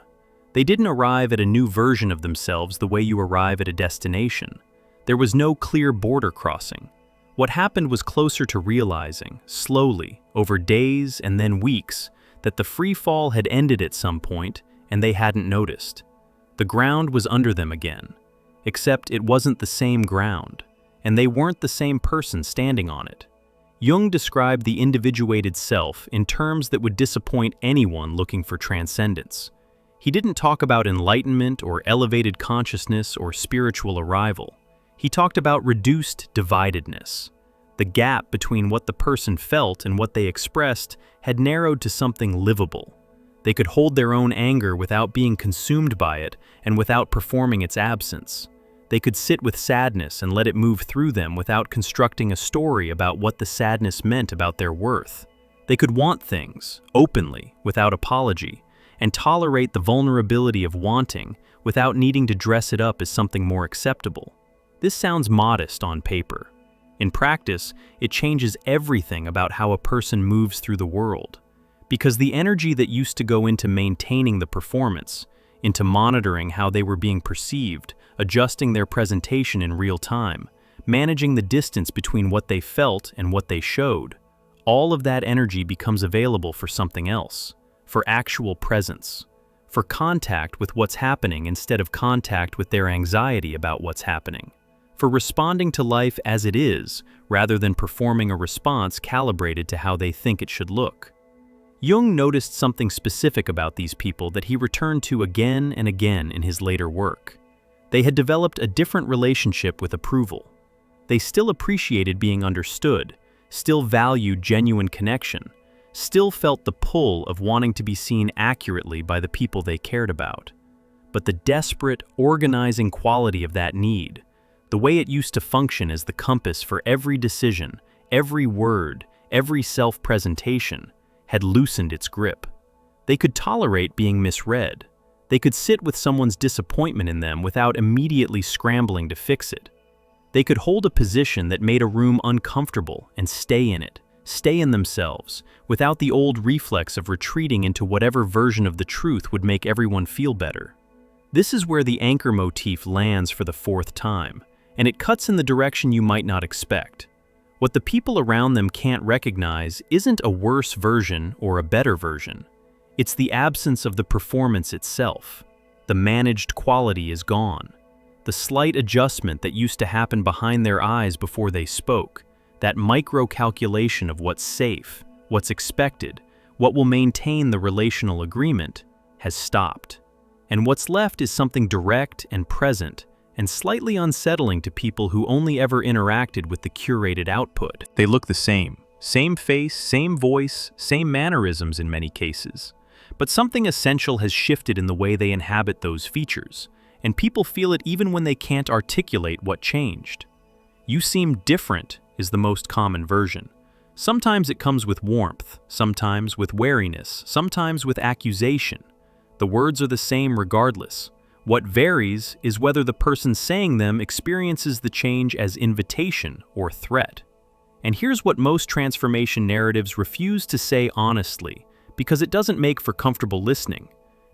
They didn't arrive at a new version of themselves the way you arrive at a destination. There was no clear border crossing. What happened was closer to realizing, slowly, over days and then weeks, that the free fall had ended at some point and they hadn't noticed. The ground was under them again, except it wasn't the same ground, and they weren't the same person standing on it. Jung described the individuated self in terms that would disappoint anyone looking for transcendence. He didn't talk about enlightenment or elevated consciousness or spiritual arrival. He talked about reduced dividedness. The gap between what the person felt and what they expressed had narrowed to something livable. They could hold their own anger without being consumed by it and without performing its absence. They could sit with sadness and let it move through them without constructing a story about what the sadness meant about their worth. They could want things, openly, without apology, and tolerate the vulnerability of wanting without needing to dress it up as something more acceptable. This sounds modest on paper. In practice, it changes everything about how a person moves through the world. Because the energy that used to go into maintaining the performance, into monitoring how they were being perceived, adjusting their presentation in real time, managing the distance between what they felt and what they showed, all of that energy becomes available for something else, for actual presence, for contact with what's happening instead of contact with their anxiety about what's happening, for responding to life as it is rather than performing a response calibrated to how they think it should look. Jung noticed something specific about these people that he returned to again and again in his later work. They had developed a different relationship with approval. They still appreciated being understood, still valued genuine connection, still felt the pull of wanting to be seen accurately by the people they cared about. But the desperate, organizing quality of that need, the way it used to function as the compass for every decision, every word, every self-presentation, had loosened its grip. They could tolerate being misread. They could sit with someone's disappointment in them without immediately scrambling to fix it. They could hold a position that made a room uncomfortable and stay in it, stay in themselves, without the old reflex of retreating into whatever version of the truth would make everyone feel better. This is where the anchor motif lands for the fourth time, and it cuts in the direction you might not expect. What the people around them can't recognize isn't a worse version or a better version. It's the absence of the performance itself. The managed quality is gone. The slight adjustment that used to happen behind their eyes before they spoke, that micro-calculation of what's safe, what's expected, what will maintain the relational agreement, has stopped. And what's left is something direct and present, and slightly unsettling to people who only ever interacted with the curated output. They look the same face, same voice, same mannerisms in many cases. But something essential has shifted in the way they inhabit those features, and people feel it even when they can't articulate what changed. "You seem different" is the most common version. Sometimes it comes with warmth, sometimes with wariness, sometimes with accusation. The words are the same regardless. What varies is whether the person saying them experiences the change as invitation or threat. And here's what most transformation narratives refuse to say honestly, because it doesn't make for comfortable listening.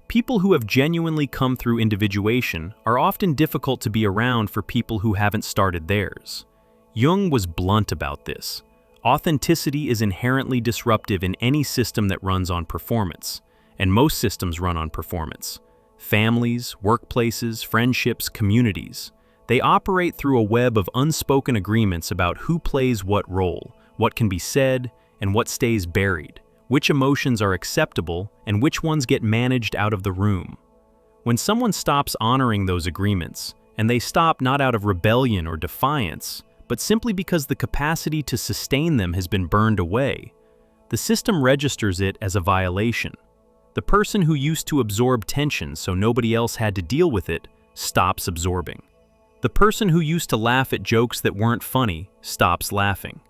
People who have genuinely come through individuation are often difficult to be around for people who haven't started theirs. Jung was blunt about this. Authenticity is inherently disruptive in any system that runs on performance, and most systems run on performance. Families, workplaces, friendships, communities. They operate through a web of unspoken agreements about who plays what role, what can be said, and what stays buried, which emotions are acceptable, and which ones get managed out of the room. When someone stops honoring those agreements, and they stop not out of rebellion or defiance, but simply because the capacity to sustain them has been burned away, the system registers it as a violation. The person who used to absorb tension so nobody else had to deal with it stops absorbing. The person who used to laugh at jokes that weren't funny stops laughing.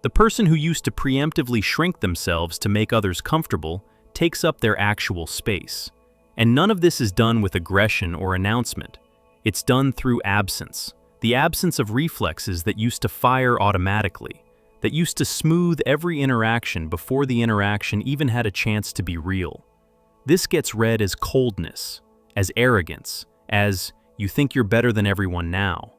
The person who used to preemptively shrink themselves to make others comfortable takes up their actual space. And none of this is done with aggression or announcement. It's done through absence, the absence of reflexes that used to fire automatically, that used to smooth every interaction before the interaction even had a chance to be real. This gets read as coldness, as arrogance, as "you think you're better than everyone now."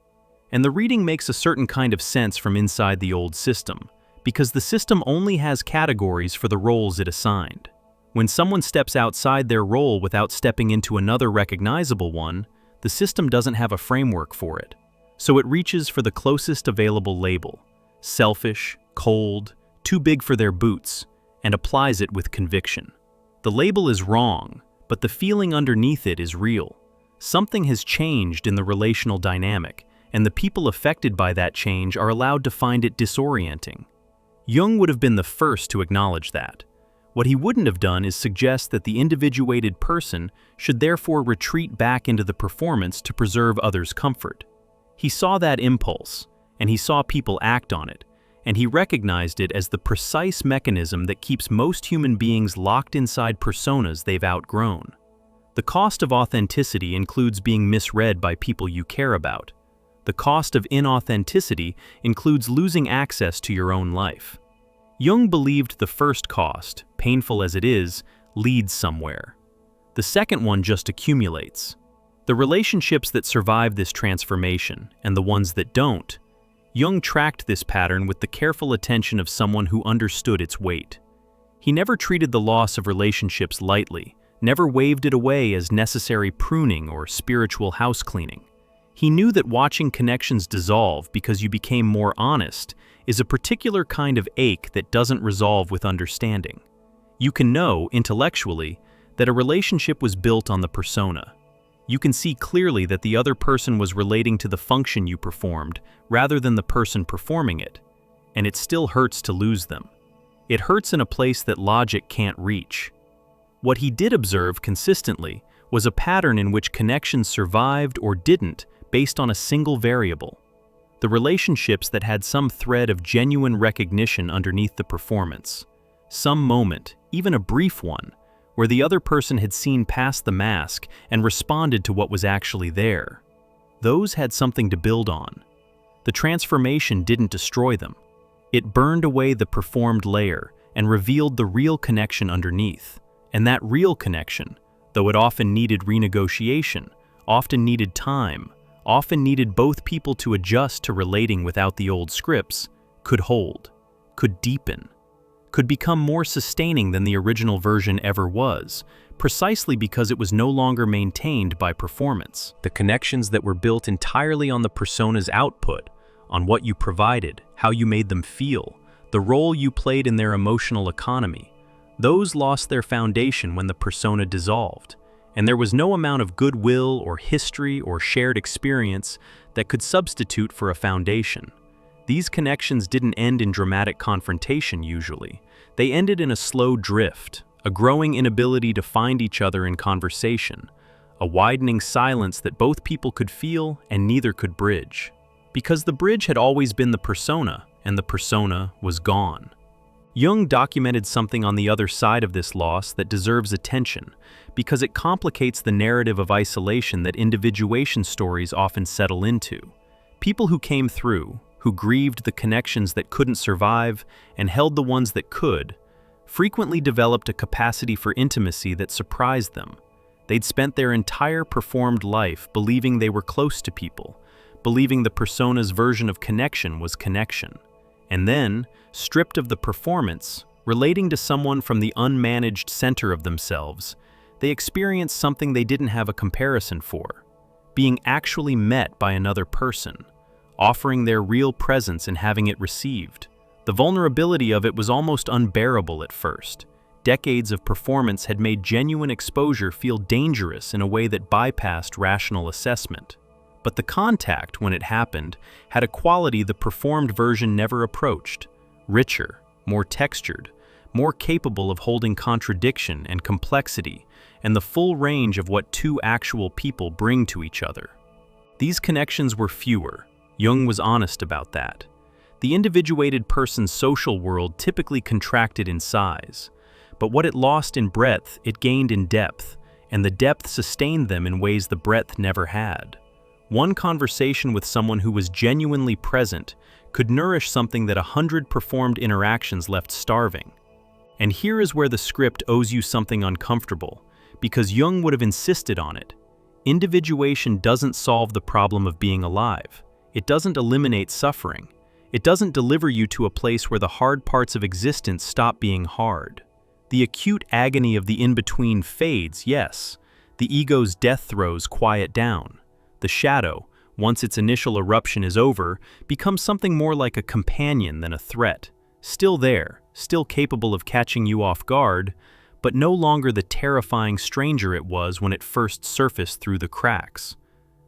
And the reading makes a certain kind of sense from inside the old system, because the system only has categories for the roles it assigned. When someone steps outside their role without stepping into another recognizable one, the system doesn't have a framework for it. So it reaches for the closest available label, selfish, cold, too big for their boots, and applies it with conviction. The label is wrong, but the feeling underneath it is real. Something has changed in the relational dynamic, and the people affected by that change are allowed to find it disorienting. Jung would have been the first to acknowledge that. What he wouldn't have done is suggest that the individuated person should therefore retreat back into the performance to preserve others' comfort. He saw that impulse, and he saw people act on it, and he recognized it as the precise mechanism that keeps most human beings locked inside personas they've outgrown. The cost of authenticity includes being misread by people you care about. The cost of inauthenticity includes losing access to your own life. Jung believed the first cost, painful as it is, leads somewhere. The second one just accumulates. The relationships that survive this transformation, and the ones that don't, Jung tracked this pattern with the careful attention of someone who understood its weight. He never treated the loss of relationships lightly, never waved it away as necessary pruning or spiritual house cleaning. He knew that watching connections dissolve because you became more honest is a particular kind of ache that doesn't resolve with understanding. You can know, intellectually, that a relationship was built on the persona. You can see clearly that the other person was relating to the function you performed rather than the person performing it, and it still hurts to lose them. It hurts in a place that logic can't reach. What he did observe consistently was a pattern in which connections survived or didn't based on a single variable: the relationships that had some thread of genuine recognition underneath the performance, some moment, even a brief one, where the other person had seen past the mask and responded to what was actually there. Those had something to build on. The transformation didn't destroy them. It burned away the performed layer and revealed the real connection underneath. And that real connection, though it often needed renegotiation, often needed time, often needed both people to adjust to relating without the old scripts, could hold, could deepen, could become more sustaining than the original version ever was, precisely because it was no longer maintained by performance. The connections that were built entirely on the persona's output, on what you provided, how you made them feel, the role you played in their emotional economy, those lost their foundation when the persona dissolved, and there was no amount of goodwill or history or shared experience that could substitute for a foundation. These connections didn't end in dramatic confrontation usually. They ended in a slow drift, a growing inability to find each other in conversation, a widening silence that both people could feel and neither could bridge. Because the bridge had always been the persona, and the persona was gone. Jung documented something on the other side of this loss that deserves attention, because it complicates the narrative of isolation that individuation stories often settle into. People who came through, who grieved the connections that couldn't survive and held the ones that could, frequently developed a capacity for intimacy that surprised them. They'd spent their entire performed life believing they were close to people, believing the persona's version of connection was connection. And then, stripped of the performance, relating to someone from the unmanaged center of themselves, they experienced something they didn't have a comparison for: being actually met by another person, offering their real presence and having it received. The vulnerability of it was almost unbearable at first. Decades of performance had made genuine exposure feel dangerous in a way that bypassed rational assessment. But the contact, when it happened, had a quality the performed version never approached: richer, more textured, more capable of holding contradiction and complexity and the full range of what two actual people bring to each other. These connections were fewer. Jung was honest about that. The individuated person's social world typically contracted in size, but what it lost in breadth, it gained in depth, and the depth sustained them in ways the breadth never had. One conversation with someone who was genuinely present could nourish something that 100 performed interactions left starving. And here is where the script owes you something uncomfortable, because Jung would have insisted on it. Individuation doesn't solve the problem of being alive. It doesn't eliminate suffering. It doesn't deliver you to a place where the hard parts of existence stop being hard. The acute agony of the in-between fades, yes. The ego's death throes quiet down. The shadow, once its initial eruption is over, becomes something more like a companion than a threat. Still there, still capable of catching you off guard, but no longer the terrifying stranger it was when it first surfaced through the cracks.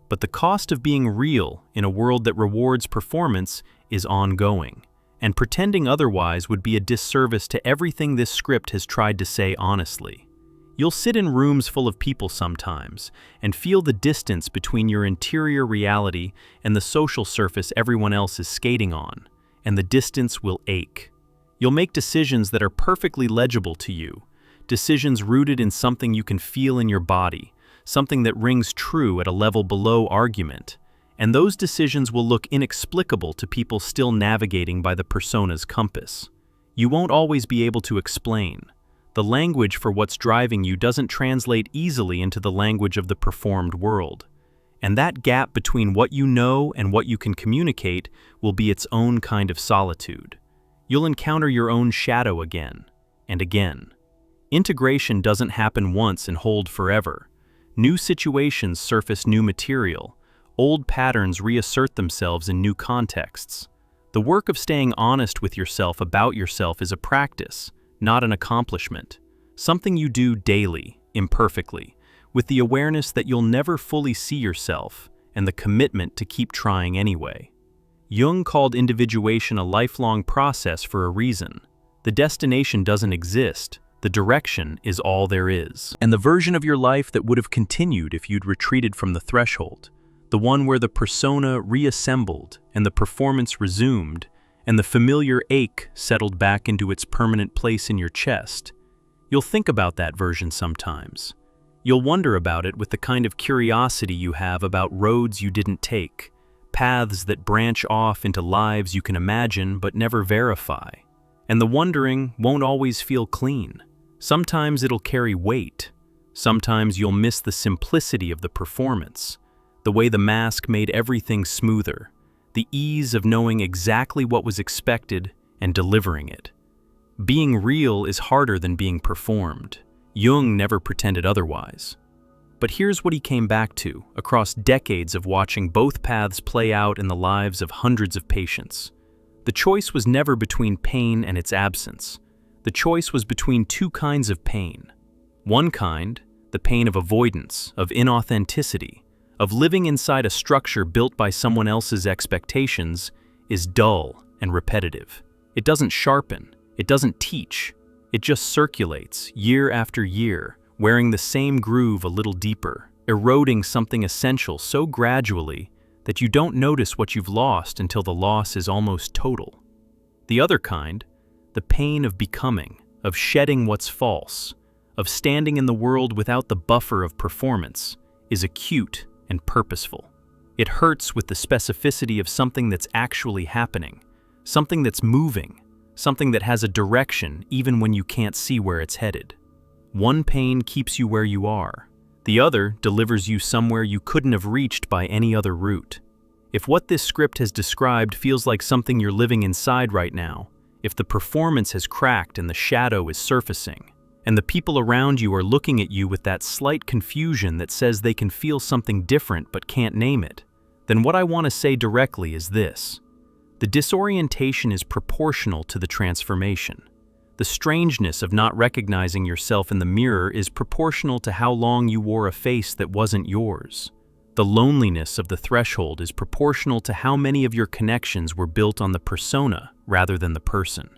But the cost of being real in a world that rewards performance is ongoing, and pretending otherwise would be a disservice to everything this script has tried to say honestly. You'll sit in rooms full of people sometimes and feel the distance between your interior reality and the social surface everyone else is skating on, and the distance will ache. You'll make decisions that are perfectly legible to you, decisions rooted in something you can feel in your body, something that rings true at a level below argument, and those decisions will look inexplicable to people still navigating by the persona's compass. You won't always be able to explain. The language for what's driving you doesn't translate easily into the language of the performed world. And that gap between what you know and what you can communicate will be its own kind of solitude. You'll encounter your own shadow again and again. Integration doesn't happen once and hold forever. New situations surface new material. Old patterns reassert themselves in new contexts. The work of staying honest with yourself about yourself is a practice, not an accomplishment. Something you do daily, imperfectly, with the awareness that you'll never fully see yourself and the commitment to keep trying anyway. Jung called individuation a lifelong process for a reason. The destination doesn't exist. The direction is all there is. And the version of your life that would have continued if you'd retreated from the threshold, the one where the persona reassembled and the performance resumed, and the familiar ache settled back into its permanent place in your chest. You'll think about that version sometimes. You'll wonder about it with the kind of curiosity you have about roads you didn't take, paths that branch off into lives you can imagine but never verify. And the wondering won't always feel clean. Sometimes it'll carry weight. Sometimes you'll miss the simplicity of the performance, the way the mask made everything smoother, the ease of knowing exactly what was expected and delivering it. Being real is harder than being performed. Jung never pretended otherwise. But here's what he came back to, across decades of watching both paths play out in the lives of hundreds of patients. The choice was never between pain and its absence. The choice was between two kinds of pain. One kind, the pain of avoidance, of inauthenticity, of living inside a structure built by someone else's expectations, is dull and repetitive. It doesn't sharpen, it doesn't teach, it just circulates year after year, wearing the same groove a little deeper, eroding something essential so gradually that you don't notice what you've lost until the loss is almost total. The other kind, the pain of becoming, of shedding what's false, of standing in the world without the buffer of performance, is acute and purposeful. It hurts with the specificity of something that's actually happening, something that's moving, something that has a direction even when you can't see where it's headed. One pain keeps you where you are. The other delivers you somewhere you couldn't have reached by any other route. If what this script has described feels like something you're living inside right now, if the performance has cracked and the shadow is surfacing, and the people around you are looking at you with that slight confusion that says they can feel something different but can't name it, then what I want to say directly is this. The disorientation is proportional to the transformation. The strangeness of not recognizing yourself in the mirror is proportional to how long you wore a face that wasn't yours. The loneliness of the threshold is proportional to how many of your connections were built on the persona rather than the person.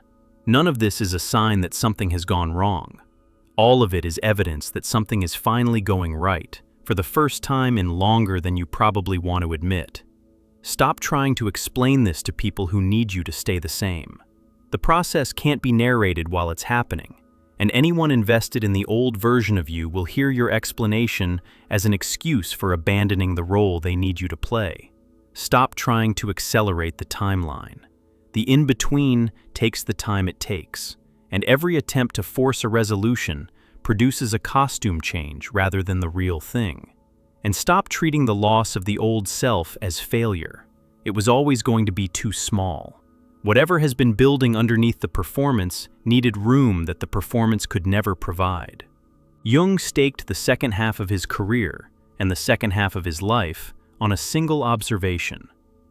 None of this is a sign that something has gone wrong. All of it is evidence that something is finally going right, for the first time in longer than you probably want to admit. Stop trying to explain this to people who need you to stay the same. The process can't be narrated while it's happening, and anyone invested in the old version of you will hear your explanation as an excuse for abandoning the role they need you to play. Stop trying to accelerate the timeline. The in-between takes the time it takes, and every attempt to force a resolution produces a costume change rather than the real thing. And stop treating the loss of the old self as failure. It was always going to be too small. Whatever has been building underneath the performance needed room that the performance could never provide. Jung staked the second half of his career and the second half of his life on a single observation.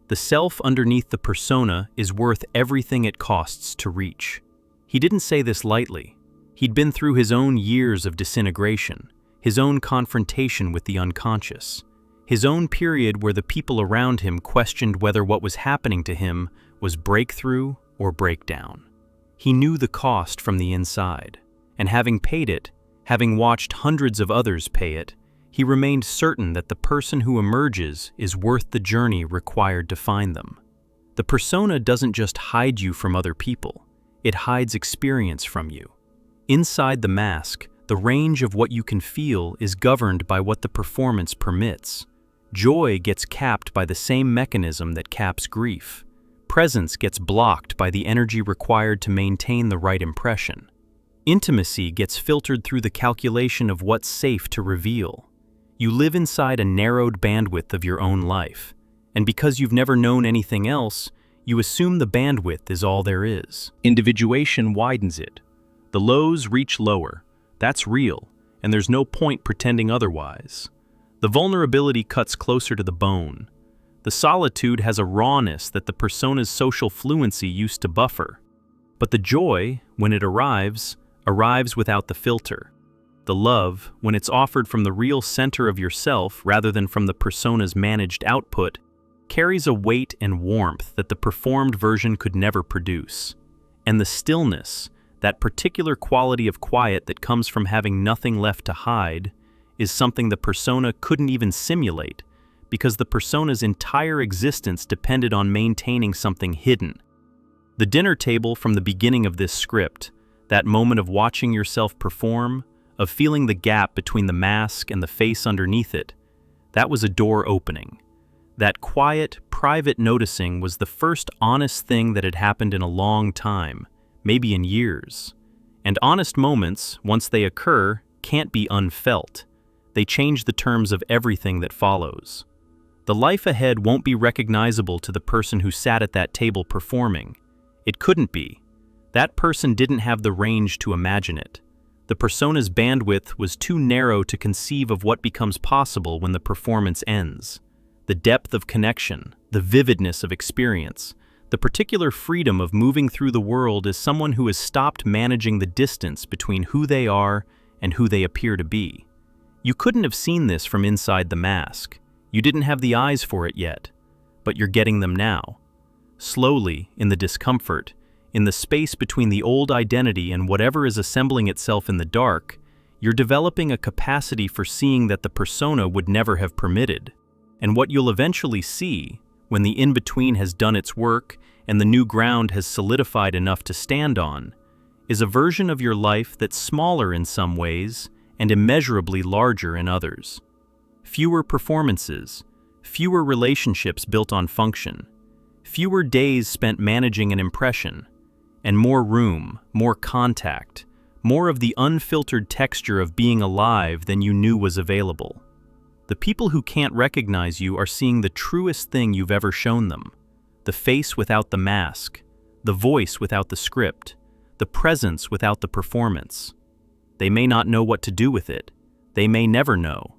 The self underneath the persona is worth everything it costs to reach. He didn't say this lightly. He'd been through his own years of disintegration, his own confrontation with the unconscious, his own period where the people around him questioned whether what was happening to him was breakthrough or breakdown. He knew the cost from the inside, and having paid it, having watched hundreds of others pay it, he remained certain that the person who emerges is worth the journey required to find them. The persona doesn't just hide you from other people, it hides experience from you. Inside the mask, the range of what you can feel is governed by what the performance permits. Joy gets capped by the same mechanism that caps grief. Presence gets blocked by the energy required to maintain the right impression. Intimacy gets filtered through the calculation of what's safe to reveal. You live inside a narrowed bandwidth of your own life, and because you've never known anything else, you assume the bandwidth is all there is. Individuation widens it. The lows reach lower. That's real, and there's no point pretending otherwise. The vulnerability cuts closer to the bone. The solitude has a rawness that the persona's social fluency used to buffer. But the joy, when it arrives without the filter. The love, when it's offered from the real center of yourself rather than from the persona's managed output, carries a weight and warmth that the performed version could never produce. And the stillness, that particular quality of quiet that comes from having nothing left to hide, is something the persona couldn't even simulate, because the persona's entire existence depended on maintaining something hidden. The dinner table from the beginning of this script, that moment of watching yourself perform, of feeling the gap between the mask and the face underneath it, that was a door opening. That quiet, private noticing was the first honest thing that had happened in a long time, maybe in years. And honest moments, once they occur, can't be unfelt. They change the terms of everything that follows. The life ahead won't be recognizable to the person who sat at that table performing. It couldn't be. That person didn't have the range to imagine it. The persona's bandwidth was too narrow to conceive of what becomes possible when the performance ends. The depth of connection, the vividness of experience, the particular freedom of moving through the world as someone who has stopped managing the distance between who they are and who they appear to be. You couldn't have seen this from inside the mask. You didn't have the eyes for it yet, but you're getting them now. Slowly, in the discomfort, in the space between the old identity and whatever is assembling itself in the dark, you're developing a capacity for seeing that the persona would never have permitted. And what you'll eventually see, when the in-between has done its work and the new ground has solidified enough to stand on, is a version of your life that's smaller in some ways and immeasurably larger in others. Fewer performances, fewer relationships built on function, fewer days spent managing an impression, and more room, more contact, more of the unfiltered texture of being alive than you knew was available. The people who can't recognize you are seeing the truest thing you've ever shown them. The face without the mask, the voice without the script, the presence without the performance. They may not know what to do with it. They may never know.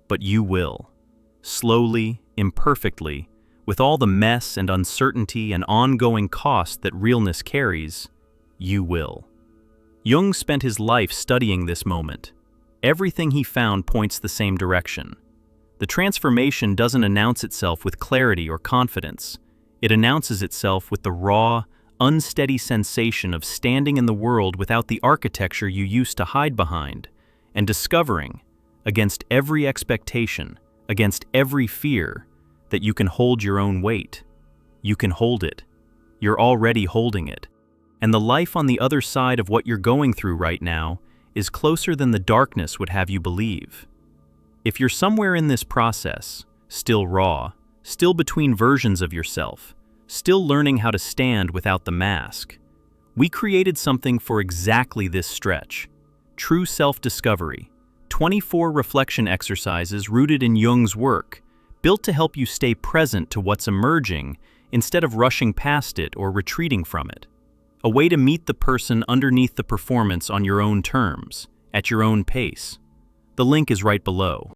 But you will. Slowly, imperfectly, with all the mess and uncertainty and ongoing cost that realness carries, you will. Jung spent his life studying this moment. Everything he found points the same direction. The transformation doesn't announce itself with clarity or confidence. It announces itself with the raw, unsteady sensation of standing in the world without the architecture you used to hide behind, and discovering, against every expectation, against every fear, that you can hold your own weight. You can hold it. You're already holding it. And the life on the other side of what you're going through right now is closer than the darkness would have you believe. If you're somewhere in this process, still raw, still between versions of yourself, still learning how to stand without the mask, we created something for exactly this stretch. True self-discovery. 24 reflection exercises rooted in Jung's work, built to help you stay present to what's emerging instead of rushing past it or retreating from it. A way to meet the person underneath the performance on your own terms, at your own pace. The link is right below.